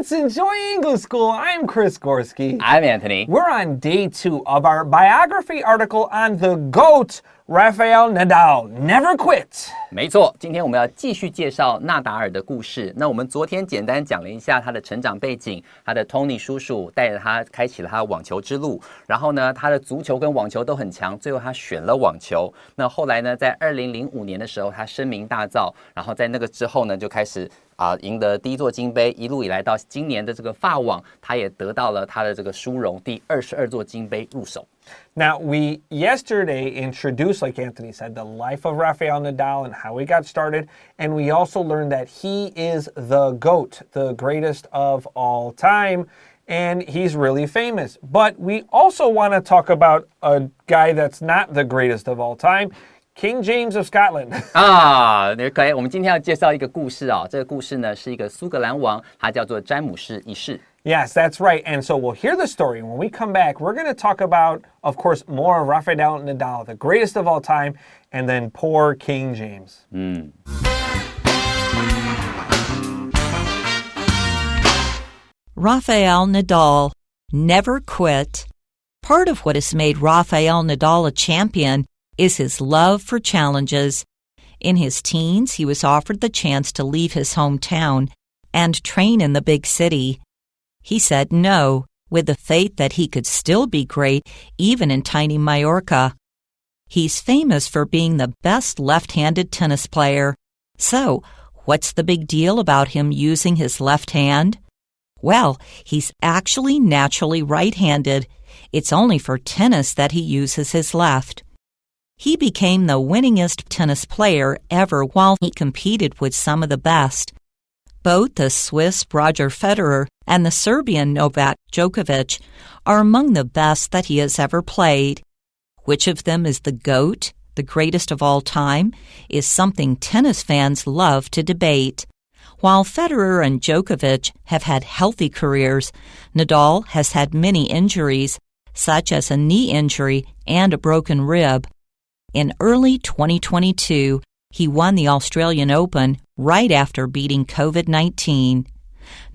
Let's enjoy English school. I'm Chris Gorski. I'm Antony. We're on day 2 of our biography article on the GOAT, Rafael Nadal. Never quit. 没错，今天我们要继续介绍纳达尔的故事。那我们昨天简单讲了一下他的成长背景，他的 Tony 叔叔带着他开启了他的网球之路。然后呢，他的足球跟网球都很强，最后他选了网球。那后来呢，在2005年的时候，他声名大噪。然后在那个之后呢，就开始赢得第一座金杯，一路以来到今年的这个法网，他也得到了他的这个殊荣，第22座金杯入手。Now, we yesterday introduced, like Anthony said, the life of Rafael Nadal and how he got started. And we also learned that he is the GOAT, the greatest of all time. And he's really famous. But we also want to talk about a guy that's not the greatest of all time, King James of Scotland. 可以，我们今天要介绍一个故事啊。这个故事呢是一个苏格兰王，他叫做詹姆士一世。Yes, that's right. And so we'll hear the story. When we come back, we're going to talk about, of course, more of Rafael Nadal, the greatest of all time, and then poor King James. Rafael Nadal never quit. Part of what has made Rafael Nadal a champion is his love for challenges. In his teens, he was offered the chance to leave his hometown and train in the big city. He said no, with the faith that he could still be great even in tiny Mallorca. He's famous for being the best left-handed tennis player. So, what's the big deal about him using his left hand? Well, he's actually naturally right-handed. It's only for tennis that he uses his left. He became the winningest tennis player ever while he competed with some of the best. Both the Swiss Roger Federer and the Serbian Novak Djokovic are among the best that he has ever played. Which of them is the GOAT, the greatest of all time, is something tennis fans love to debate. While Federer and Djokovic have had healthy careers, Nadal has had many injuries, such as a knee injury and a broken rib. In early 2022, he won the Australian Open right after beating COVID-19.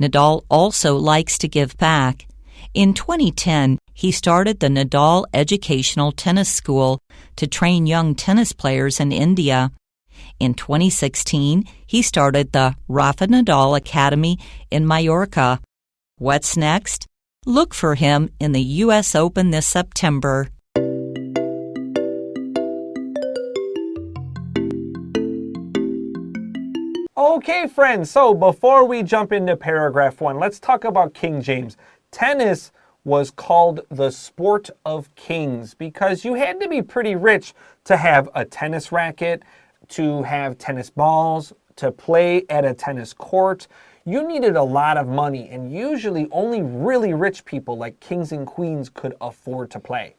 Nadal also likes to give back. In 2010, he started the Nadal Educational Tennis School to train young tennis players in India. In 2016, he started the Rafa Nadal Academy in Mallorca. What's next? Look for him in the U.S. Open this September. Okay, friends, so before we jump into paragraph 1, let's talk about King James. Tennis was called the sport of kings because you had to be pretty rich to have a tennis racket, to have tennis balls, to play at a tennis court. You needed a lot of money, and usually only really rich people like kings and queens could afford to play.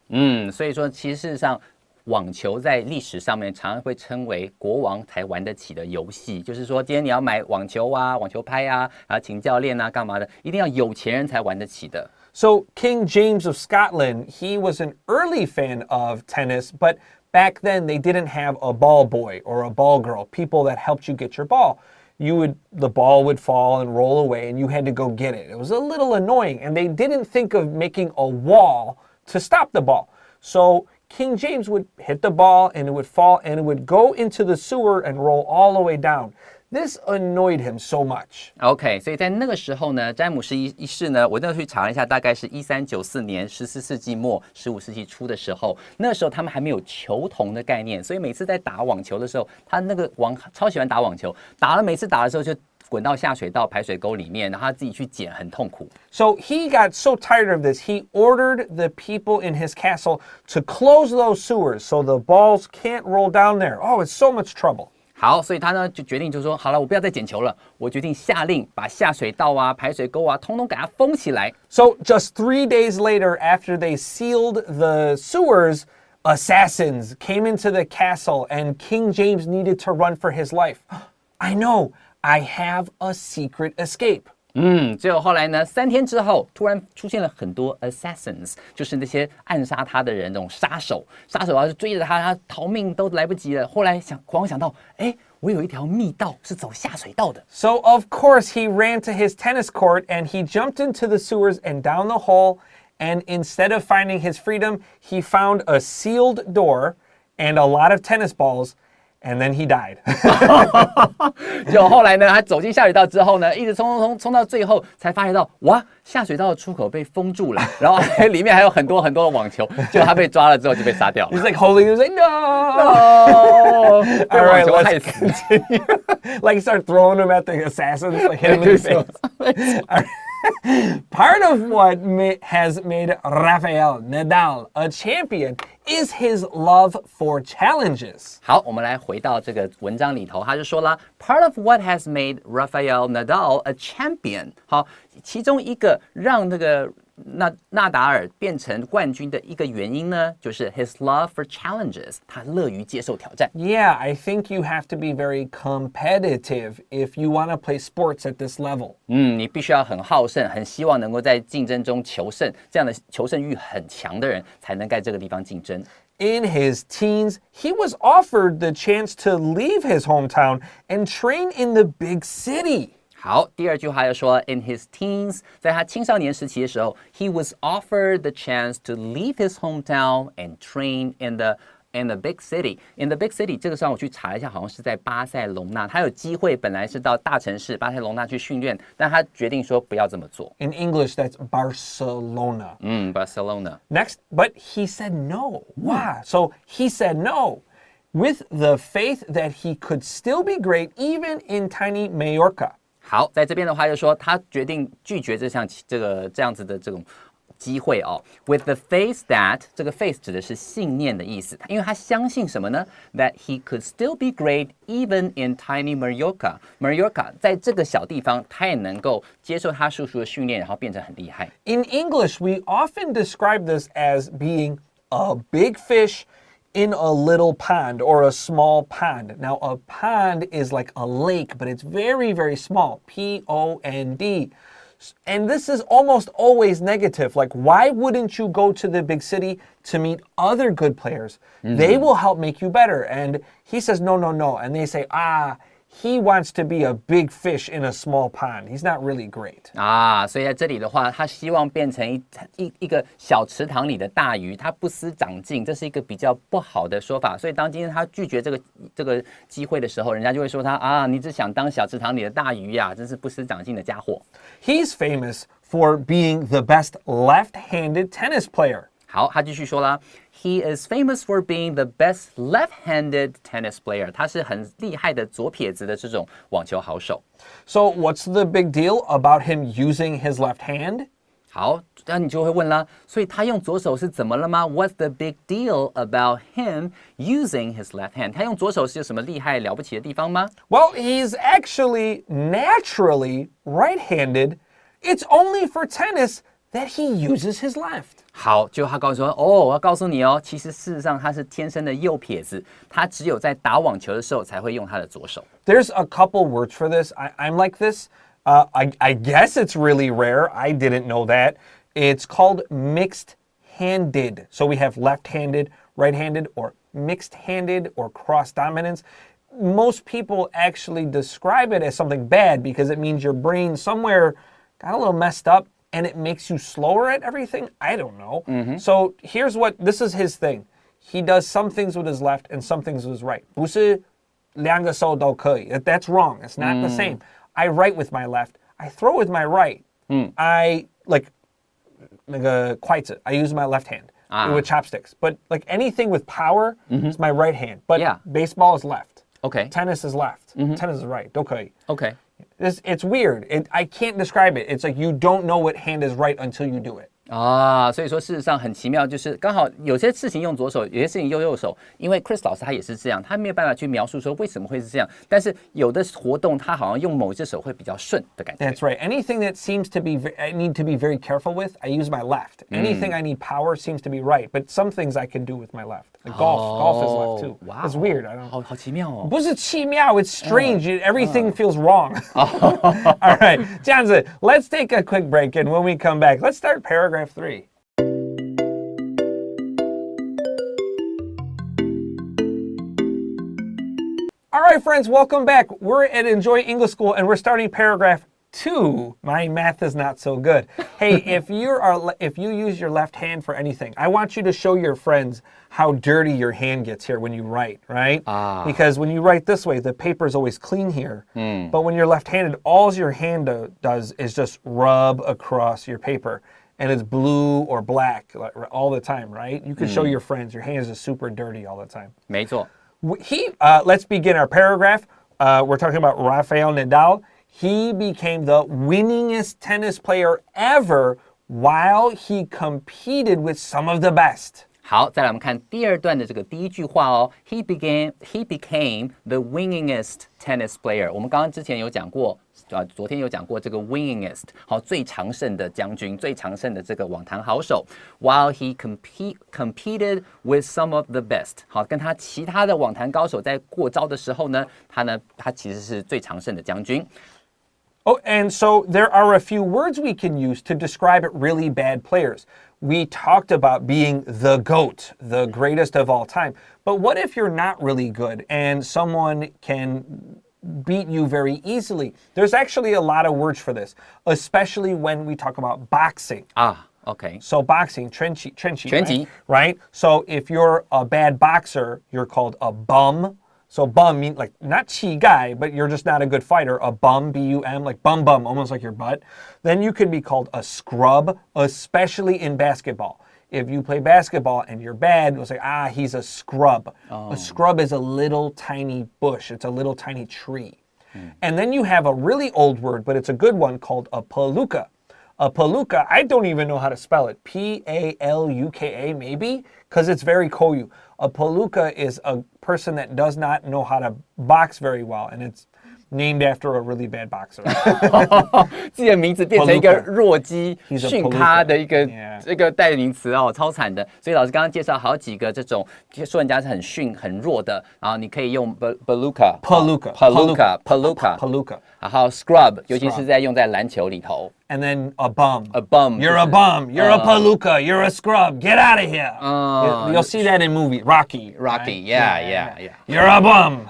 所以说其实事实上网球在历史上面常常会称为国王才玩得起的游戏，就是说今天你要买网球啊、网球拍啊，然后请教练啊、干嘛的，一定要有钱人才玩得起的。So King James of Scotland, he was an early fan of tennis, but back then they didn't have a ball boy or a ball girl, people that helped you get your ball. The ball would fall and roll away and you had to go get it. It was a little annoying, and they didn't think of making a wall to stop the ball. So King James would hit the ball and it would fall and it would go into the sewer and roll all the way down. This annoyed him so much. OK, 所以在那个时候呢，詹姆士一世呢，我那去查了一下，大概是1394年，14世纪末、15世纪初的时候，那时候他们还没有球童的概念，所以每次在打网球的时候，他那个王超喜欢打网球，每次打的时候就滚到下水道、排水沟里面，然后他自己去捡，很痛苦。So he got so tired of this, he ordered the people in his castle to close those sewers so the balls can't roll down there. Oh, it's so much trouble. 好，所以他呢就决定就说，好了，我不要再捡球了，我决定下令把下水道啊、排水沟啊，通通给它封起来。So just 3 days later, after they sealed the sewers, assassins came into the castle and King James needed to run for his life. I know, I have a secret escape. 结果后来呢，3天之后，突然出现了很多 assassins， 就是那些暗杀他的人，那种杀手。杀手是追着他，他逃命都来不及了。后来国王想到，我有一条密道是走下水道的。So of course he ran to his tennis court and he jumped into the sewers and down the hole. And instead of finding his freedom, he found a sealed door and a lot of tennis balls. And then he died. 就后来呢，他走进下水道之后呢，一直冲到最后，才发现到哇，下水道的出口被封住了，然后里面还有很多的网球。结果他被抓了之后就被杀掉了。He's like holding it, he's like, no! All right, let's continue. Like start throwing them at the assassins, like hit them in the face. Part of what has made Rafael Nadal a champion is his love for challenges. 好，我们来回到这个文章里头，他就说了 ，Part of what has made Rafael Nadal a champion。好，其中一个让那个纳达尔变成冠军的一个原因呢，就是 his love for challenges， 他乐于接受挑战。Yeah, I think you have to be very competitive if you want to play sports at this level. 你必须要很好胜，很希望能够在竞争中求胜，这样的求胜欲很强的人才能在这个地方竞争。In his teens, he was offered the chance to leave his hometown and train in the big city. 好，第二句话又说 ，in his teens， 在他青少年时期的时候 ，he was offered the chance to leave his hometown and train in the big city. In the big city， 这个时候我去查一下，好像是在巴塞隆纳。他有机会本来是到大城市巴塞隆纳去训练，但他决定说不要这么做。In English, that's Barcelona. Barcelona. Next, but he said no. Wow. So he said no with the faith that he could still be great even in tiny Mallorca. 好，在这边的话就说他决定拒绝这样子的这种机会哦。With the faith that 这个 faith 指的是信念的意思，因为他相信什么呢 ？That he could still be great even in tiny Mallorca. Mallorca 在这个小地方，他也能够接受他叔叔的训练，然后变成很厉害。In English, we often describe this as being a big fish in a little pond or a small pond. Now, a pond is like a lake, but it's very, very small. P-O-N-D. And this is almost always negative. Like, why wouldn't you go to the big city to meet other good players? They will help make you better. And he says, no, no, no. And they say, he wants to be a big fish in a small pond. He's not really great. 所以在这里的话，他希望变成一个小池塘里的大鱼，他不思长进，这是一个比较不好的说法。所以当今天他拒绝这个机会的时候，人家就会说他你只想当小池塘里的大鱼呀，真是不思长进的家伙。He's famous for being the best left-handed tennis player. 好，他继续说啦 ，He is famous for being the best left-handed tennis player。他是很厉害的左撇子的这种网球好手。So what's the big deal about him using his left hand? 好，那你就会问啦，所以他用左手是怎么了吗 ？What's the big deal about him using his left hand？ 他用左手是有什么厉害了不起的地方吗 Well, he's actually naturally right-handed. It's only for tennis that he uses his left. 好，就他告诉说，我要告诉你哦，其实事实上他是天生的右撇子，他只有在打网球的时候才会用他的左手。There's a couple words for this. I'm like this. I guess it's really rare. I didn't know that. It's called mixed-handed. So we have left-handed, right-handed, or mixed-handed, or cross-dominance. Most people actually describe it as something bad because it means your brain somewhere got a little messed up and it makes you slower at everything. I don't know. So this is his thing. He does some things with his left and some things with his right. 不是两个手都可以. That's wrong. It's not the same. I write with my left. I throw with my right. I like 那个筷子. I use my left hand with chopsticks. But like anything with power, it's my right hand. But baseball is left. Okay. Tennis is left. Tennis is right. 都可以. Okay. It's weird. I can't describe it. It's like you don't know what hand is right until you do it. 啊，所以说事实上很奇妙，就是刚好有些事情用左手，有些事情用右手。因为 Chris 老师他也是这样，他没有办法去描述说为什么会是这样。但是有的活动他好像用某一只手会比较顺的感觉。That's right. Anything that seems to be I need to be very careful with, I use my left. Anything I need power seems to be right, but some things I can do with my left. Like golf is left too. Wow. It's weird. I don't. 好奇妙哦。不是奇妙, it's strange. Everything feels wrong. All right, 这样子, let's take a quick break, and when we come back, let's start paragraph 3. All right, friends, welcome back. We're at Enjoy English School, and we're starting paragraph 2. My math is not so good. Hey, if you use your left hand for anything, I want you to show your friends how dirty your hand gets here when you write, right? Because when you write this way, the paper's always clean here. But when you're left-handed, all your hand does is just rub across your paper. And it's blue or black all the time, right? You can show your friends. Your hands are super dirty all the time. 没错。Let's begin our paragraph. We're talking about Rafael Nadal. He became the winningest tennis player ever while he competed with some of the best. 好，再来我们看第二段的这个第一句话哦。He became the winningest tennis player. 我们刚刚之前有讲过，昨天有讲过这个 winningest， 好，最常胜的将军，最常胜的这个网坛好手。While he competed with some of the best， 好，跟他其他的网坛高手在过招的时候呢，他其实是最常胜的将军。Oh, and so there are a few words we can use to describe really bad players. We talked about being the GOAT, the greatest of all time. But what if you're not really good and someone can beat you very easily? There's actually a lot of words for this, especially when we talk about boxing. Okay. So boxing, 拳击, 拳击 right? So if you're a bad boxer, you're called a bum. So bum means like not chi guy, but you're just not a good fighter. A bum, B-U-M, like bum, almost like your butt. Then you can be called a scrub, especially in basketball. If you play basketball and you're bad, we'll say, he's a scrub. A scrub is a little tiny bush. It's a little tiny tree. And then you have a really old word, but it's a good one, called a palooka. A palooka, I don't even know how to spell it. P-A-L-U-K-A, maybe? Because it's very koyu. A palooka is a person that does not know how to box very well, and it's named after a really bad boxer. 自己的名字变成一个弱鸡训咖的一个这个代名词哦，超惨的。所以老师刚刚介绍好几个这种说人家是很逊、很弱的，然后你可以用 palooka， 然后 scrub， 尤其是在用在篮球里头。And then a bum. A bum. You're a bum. You're a palooka. You're a scrub. Get out of here. You'll see that in movies. Rocky. Rocky. Right? Yeah. You're a bum.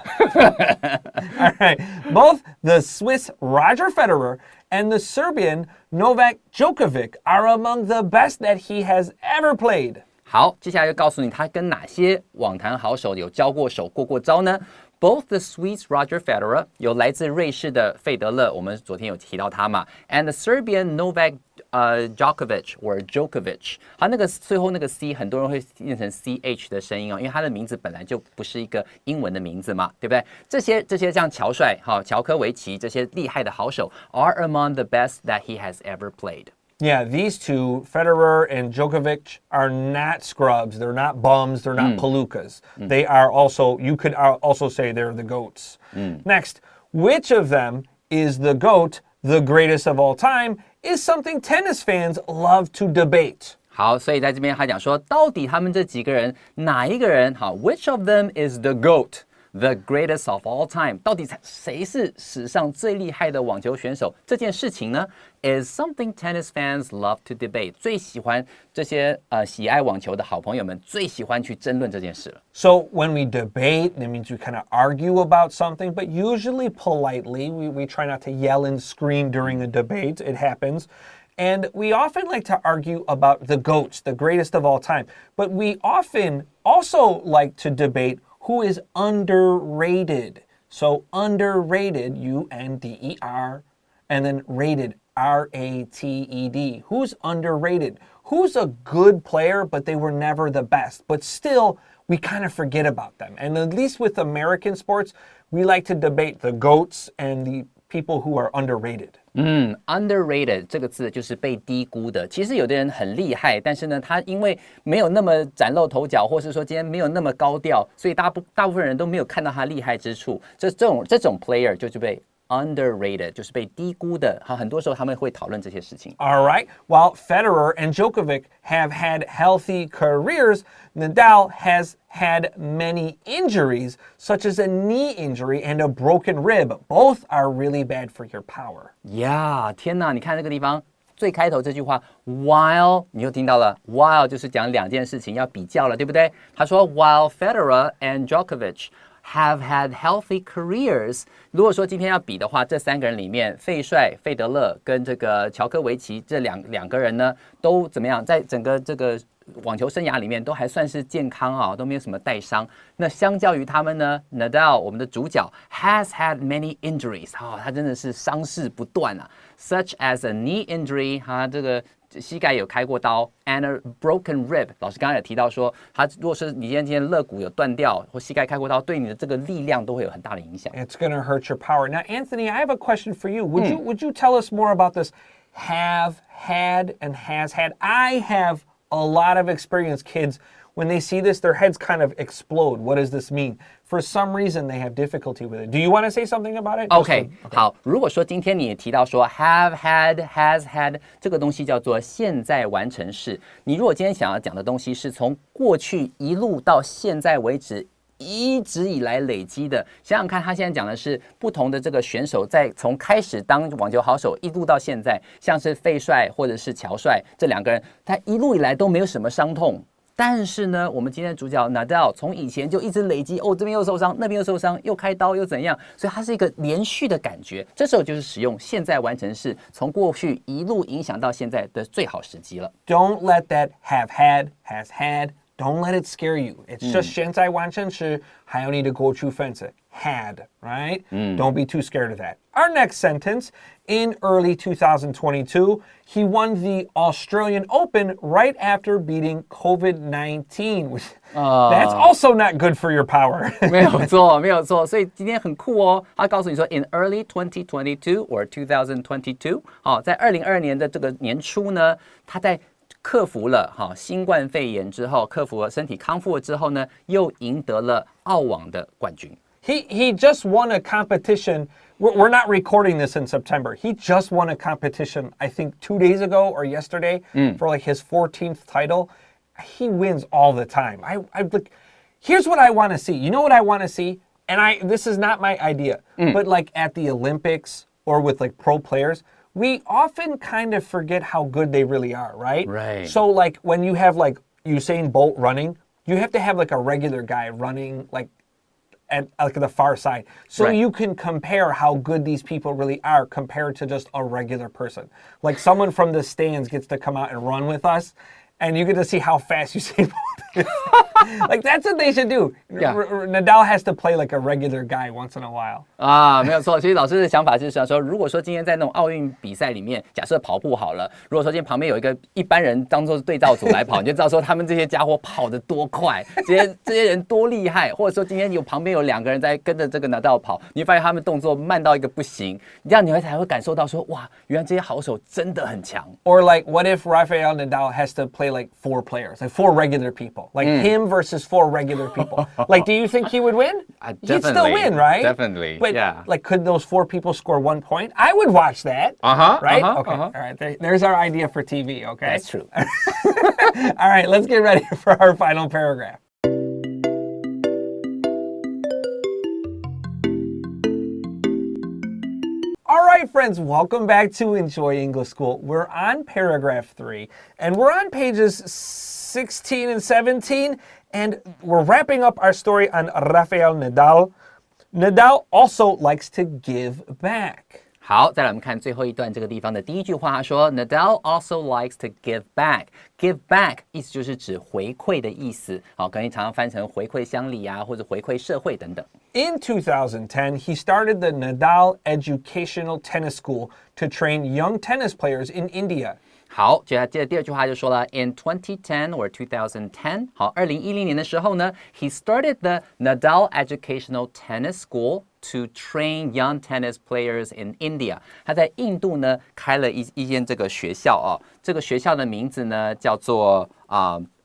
All right. Both the Swiss Roger Federer and the Serbian Novak Djokovic are among the best that he has ever played. 好，接下来就告诉你他跟哪些网坛好手有交过手、过招呢？Both the Swiss Roger Federer 有来自瑞士的费德勒，我们昨天有提到他嘛 ，and the Serbian Novak Djokovic or Djokovic， 好，那个最后那个 C 很多人会念成 CH 的声音哦，因为他的名字本来就不是一个英文的名字嘛，对不对？这些像乔帅、乔科维奇这些厉害的好手 are among the best that he has ever played. Yeah, these two, Federer and Djokovic, are not scrubs. They're not bums. They're not palookas. They are also, you could also say they're the GOATs. Next, which of them is the GOAT, the greatest of all time, is something tennis fans love to debate. 好，所以在这边他讲说，到底他们这几个人哪一个人好 ？Which of them is the GOAT? The greatest of all time， 到底谁是史上最厉害的网球选手？这件事情呢 ，is something tennis fans love to debate。最喜欢这些喜爱网球的好朋友们最喜欢去争论这件事了。So when we debate, that means we kind of argue about something, but usually politely. We try not to yell and scream during a debate. It happens. And we often like to argue about the GOATs, the greatest of all time. But we often also like to debate who is underrated. So underrated, U-N-D-E-R, and then rated, R-A-T-E-D. Who's underrated? Who's a good player, but they were never the best. But still, we kind of forget about them. And at least with American sports, we like to debate the GOATs and the people who are underrated. underrated 这个字就是被低估的。其实有的人很厉害，但是呢，他因为没有那么崭露头角，或是说今天没有那么高调，所以大部分人都没有看到他厉害之处。这种 player 就是被underrated 就是被低估的，很多时候他们会讨论这些事情。All right. While Federer and Djokovic have had healthy careers, Nadal has had many injuries, such as a knee injury and a broken rib. Both are really bad for your power. 呀，天哪！你看这个地方最开头这句话 ，while 你又听到了 ，while 就是讲两件事情要比较了，对不对？他说 while Federer and Djokovic。have had healthy careers。如果说今天要比的话，这三个人里面，费帅、费德勒跟这个乔科维奇这两个人呢，都怎么样？在整个这个网球生涯里面，都还算是健康啊，都没有什么带伤。那相较于他们呢 ，Nadal 我们的主角 has had many injuries， 他真的是伤势不断啊 ，such as a knee injury， 这个。膝盖有开过刀 ，and a broken rib。老师刚才也提到说，如果是你今天肋骨有断掉或膝盖开过刀，对你的这个力量都会有很大的影响。It's going to hurt your power. Now, Anthony, I have a question for you. Would you tell us more about this? Have had and has had. I have a lot of experience, kids. When they see this, their heads kind of explode. What does this mean? For some reason, they have difficulty with it. Do you want to say something about it? OK， 好。如果说今天你也提到说 have had, has had 这个东西叫做现在完成式。你如果今天想要讲的东西是从过去一路到现在为止。一直以来累积的，想想看，他现在讲的是不同的这个选手在从开始当网球好手一路到现在，像是费帅或者是乔帅这两个人，他一路以来都没有什么伤痛。但是呢，我们今天的主角 Nadal 从以前就一直累积，这边又受伤，那边又受伤，又开刀又怎样，所以它是一个连续的感觉。这时候就是使用现在完成式，从过去一路影响到现在的最好时机了。Don't let that have had, has had.Don't let it scare you. It's just 现在完成时，还有你的过去分词 had, right? Don't be too scared of that. Our next sentence, in early 2022, he won the Australian Open right after beating COVID-19. That's also not good for your power. 没有错，没有错。所以今天很酷哦，他告诉你说 ，in early 2022 or 2022，在2022年的这个年初呢，他在克服了新冠肺炎之后，克服了身体康复了之后呢，又赢得了澳网的冠军。He just won a competition. We're not recording this in September. He just won a competition, I think 2 days ago or yesterday, for like his 14th title. He wins all the time. Here's what I want to see. You know what I want to see? And this is not my idea, but like at the Olympics or with like pro players.We often kind of forget how good they really are, right? Right. So like when you have like Usain Bolt running, you have to have like a regular guy running like at like the far side. So you can compare how good these people really are compared to just a regular person. Like someone from the stands gets to come out and run with us, and you get to see how fast Usain Bolt is. Like that's what they should do. Nadal has to play like a regular guy once in a while. 没有错。其实老师的想法就是说，如果说今天在那种奥运比赛里面，假设跑步好了，如果说今天旁边有一个一般人当做对照组来跑，你就知道说他们这些家伙跑得多快，这些人多厉害，或者说今天旁边有两个人在跟着这个Nadal跑，你会发现他们动作慢到一个不行，这样你才会感受到说，哇，原来这些好手真的很强。Or like, what if Rafael Nadal has to play like 4 players, like 4 regular people, like him versus 4 regular people? Like, do you think he would win? He'd still win, right? Definitely. But like, could those 4 people score 1 point? I would watch that. Right? Okay. All right. There's our idea for TV. Okay. That's true. All right. Let's get ready for our final paragraph. All right, friends, welcome back to Enjoy English School. We're on paragraph 3, and we're on pages 16 and 17, and we're wrapping up our story on Rafael Nadal. Nadal also likes to give back. 好，再来我们看最后一段这个地方的第一句话，他说 Nadal also likes to give back. Give back 意思就是指回馈的意思，可能常常翻成回馈乡里啊，或者回馈社会等等。In 2010, he started the Nadal Educational Tennis School to train young tennis players in India. 好，接着第二句话就说了 ，in 2010 or 2010， 好，2010年的时候呢 ，he started the Nadal Educational Tennis School to train young tennis players in India。他在印度呢开了一间这个学校哦，这个学校的名字呢叫做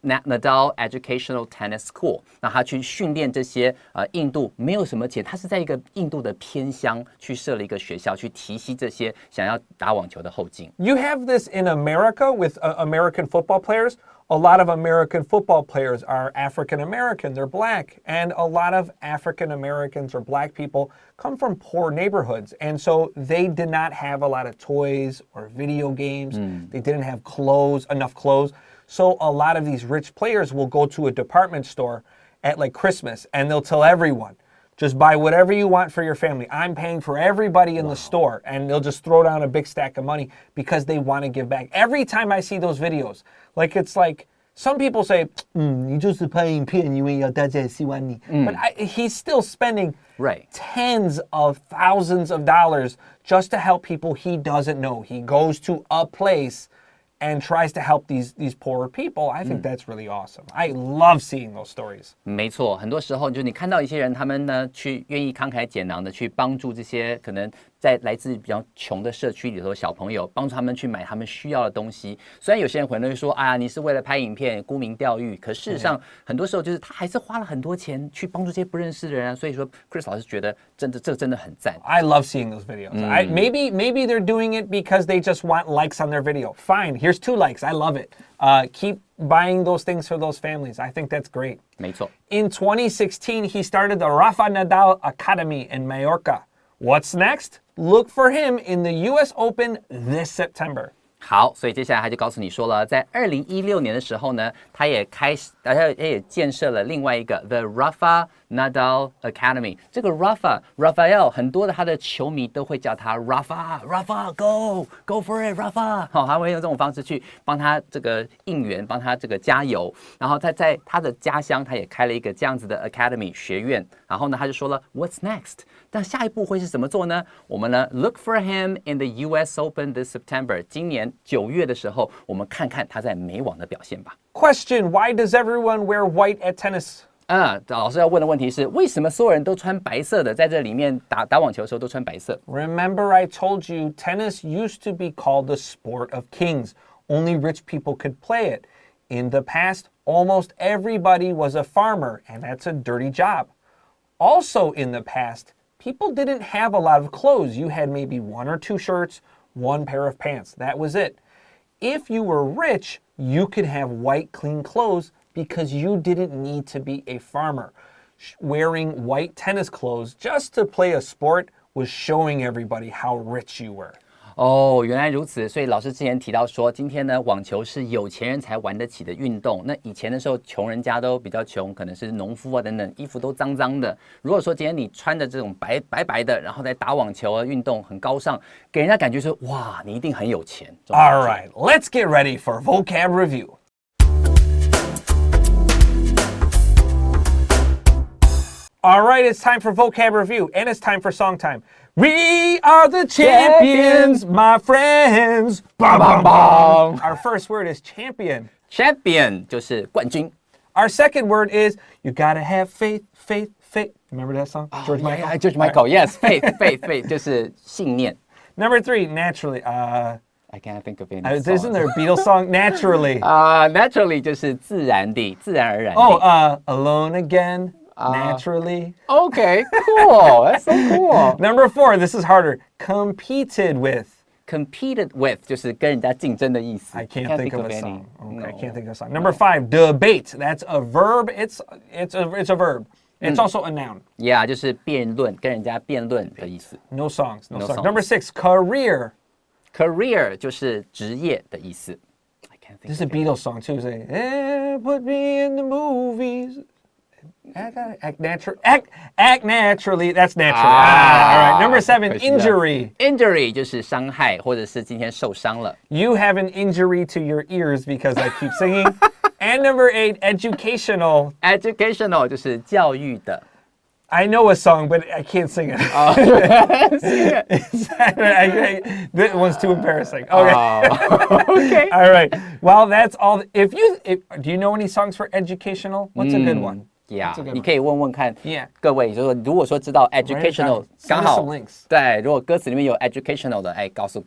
Nadal Educational Tennis School， 那他去训练这些印度没有什么钱，他是在一个印度的偏乡去设了一个学校，去提携这些想要打网球的后进。You have this in America with American football players. A lot of American football players are African American, they're black, and a lot of African Americans or black people come from poor neighborhoods, and so they did not have a lot of toys or video games. They didn't have enough clothes. So a lot of these rich players will go to a department store at like Christmas and they'll tell everyone, just buy whatever you want for your family. I'm paying for everybody in the store. And they'll just throw down a big stack of money because they want to give back. Every time I see those videos, like it's like, some people say, 你就是拍影片，因为要大家喜欢你。But he's still spending tens of thousands of dollars just to help people he doesn't know. He goes to a place and tries to help these poorer people. I think that's really awesome. I love seeing those stories. 没错，很多时候就是你看到一些人，他们呢去愿意慷慨解囊的去帮助这些可能在来自比较穷的社区里头的小朋友，帮助他们去买他们需要的东西。虽然有些人可能会说，啊，你是为了拍影片沽名钓誉，可事实上很多时候就是他还是花了很多钱去帮助这些不认识的人啊。所以说 ，Chris 老师觉得这真的很赞。I love seeing those videos. Maybe they're doing it because they just want likes on their video. Fine, here's 2 likes. I love it. Keep buying those things for those families. I think that's great. 没错。In 2016, he started the Rafael Nadal Academy in Mallorca. What's next? Look for him in the US Open this September. 好，所以接下来他就告诉你说了，在2016年的时候呢，他也建设了另外一个 The Rafael Nadal Academy。这个 Rafael 很多的他的球迷都会叫他 Rafa Go for it Rafa。好，他会用这种方式去帮他这个应援，帮他这个加油。然后他在他的家乡，他也开了一个这样子的 Academy 学院。然后呢，他就说了 What's next？ 但下一步会是怎么做呢？我们呢 Look for him in the US Open this September。今年9月的时候，我们看看他在美网的表现吧。Question: Why does everyone wear white at tennis? 老师要问的问题是，为什么所有人都穿白色的，在这里面打网球的时候都穿白色 Remember I told you tennis used to be called the sport of kings. Only rich people could play it. In the past, almost everybody was a farmer, and that's a dirty job. Also in the past, people didn't have a lot of clothes. You had maybe 1 or 2 shirts, 1 pair of pants. That was it. If you were rich, you could have white, clean clothes because you didn't need to be a farmer. Wearing white tennis clothes just to play a sport was showing everybody how rich you were. 哦，原来如此。所以老师之前提到说，今天呢，网球是有钱人才玩得起的运动。那以前的时候，穷人家都比较穷，可能是农夫啊等等，衣服都脏脏的。如果说今天你穿的这种白的，然后在打网球啊，运动很高尚，给人家感觉是哇，你一定很有钱。All right, let's get ready for vocab review. All right, it's time for vocab review, and it's time for song time. We are the champions, my friends. Bum, bum, bum. Our first word is champion. Champion 就是冠军。Our second word is you gotta have faith. Remember that song? George Michael? Yeah, George Michael, yes. Faith 就是信念。Number 3, naturally. I can't think of any Isn't there a Beatles song? Naturally. Naturally 就是自然地，自然而然地。Alone again. Naturally. Okay, cool. That's so cool. Number 4, this is harder. Competed with. Competed with 就是跟人家竞争的意思。I can't think of a song. Okay, I can't think of a song. Number 5, debate. That's a verb. It's a verb. It's also a noun. Yeah, 就是辩论，跟人家辩论的意思。No songs. Number 6, career. Career 就是职业的意思。I can't think. This is a Beatles song too. Say, put me in the movies. Act naturally. That's natural. All right. Number 7, injury. Injury 就是伤害，或者是今天受伤了。You have an injury to your ears because I keep singing. And number 8, educational. Educational 就是教育的。I know a song, but I can't sing it. That one's too embarrassing. Okay. Okay. All right. Well, that's all. Do you know any songs for educational? What's a good one? Yeah， That's a good one. 你可以问问看 Yeah. 各位，就是说如果说知道 educational， 刚 Send us 好 some links. 对，如果歌词里面有 educational 的，告诉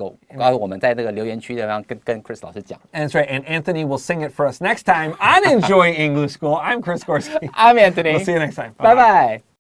我们在这个留言区的地方跟 Chris 老师讲。And that's right. And Anthony will sing it for us next time on Enjoying English School. I'm Chris Gorski. I'm Anthony. We'll see you next time. 拜拜。